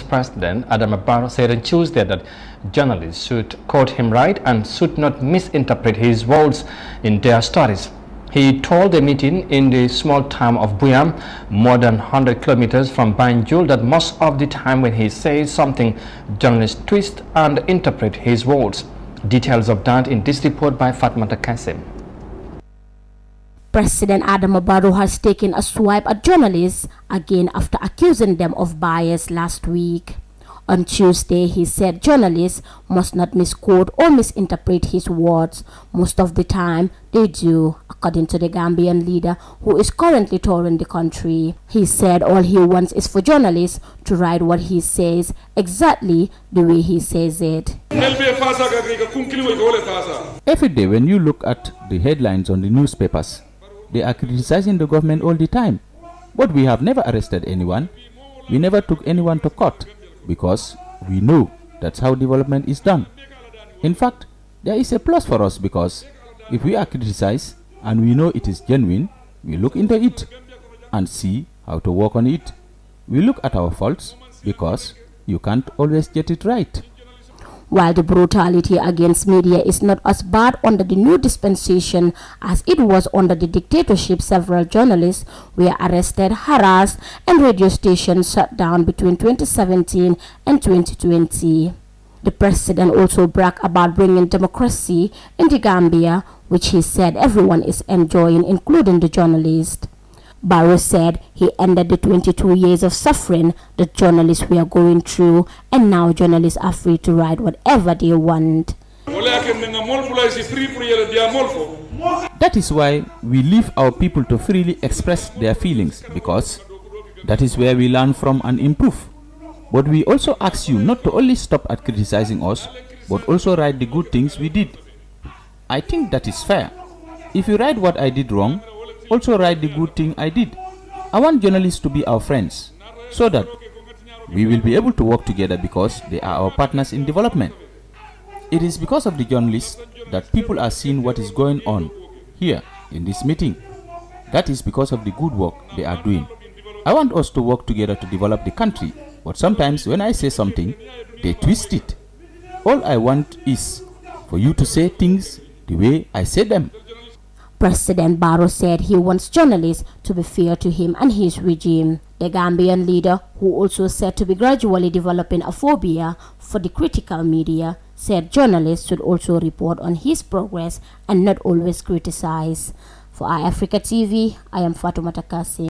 President Adama Barrow said on Tuesday that journalists should quote him right and should not misinterpret his words in their stories. He told a meeting in the small town of Buyam, more than 100 kilometers from Banjul, that most of the time when he says something, journalists twist and interpret his words. Details of that in this report by Fatmata Kasim. President Adama Barrow has taken a swipe at journalists again after accusing them of bias last week. On Tuesday, he said journalists must not misquote or misinterpret his words. Most of the time, they do, according to the Gambian leader who is currently touring the country. He said all he wants is for journalists to write what he says exactly the way he says it. Every day when you look at the headlines on the newspapers, they are criticizing the government all the time. But we have never arrested anyone. We never took anyone to court, because we know that's how development is done. In fact, there is a plus for us, because if we are criticized and we know it is genuine, we look into it and see how to work on it. We look at our faults, because you can't always get it right. While the brutality against media is not as bad under the new dispensation as it was under the dictatorship, several journalists were arrested, harassed, and radio stations shut down between 2017 and 2020. The president also bragged about bringing democracy in the Gambia, which he said everyone is enjoying, including the journalists. Barrow said he ended the 22 years of suffering that journalists were going through, and now journalists are free to write whatever they want. That is why we leave our people to freely express their feelings, because that is where we learn from and improve. But we also ask you not to only stop at criticizing us, but also write the good things we did. I think that is fair. If you write what I did wrong, also write the good thing I did. I want journalists to be our friends, so that we will be able to work together, because they are our partners in development. It is because of the journalists that people are seeing what is going on here in this meeting. That is because of the good work they are doing. I want us to work together to develop the country, but sometimes when I say something, they twist it. All I want is for you to say things the way I say them. President Barrow said he wants journalists to be fair to him and his regime. The Gambian leader, who also said to be gradually developing a phobia for the critical media, said journalists should also report on his progress and not always criticize. For iAfrica TV, I am Fatoumata Kasim.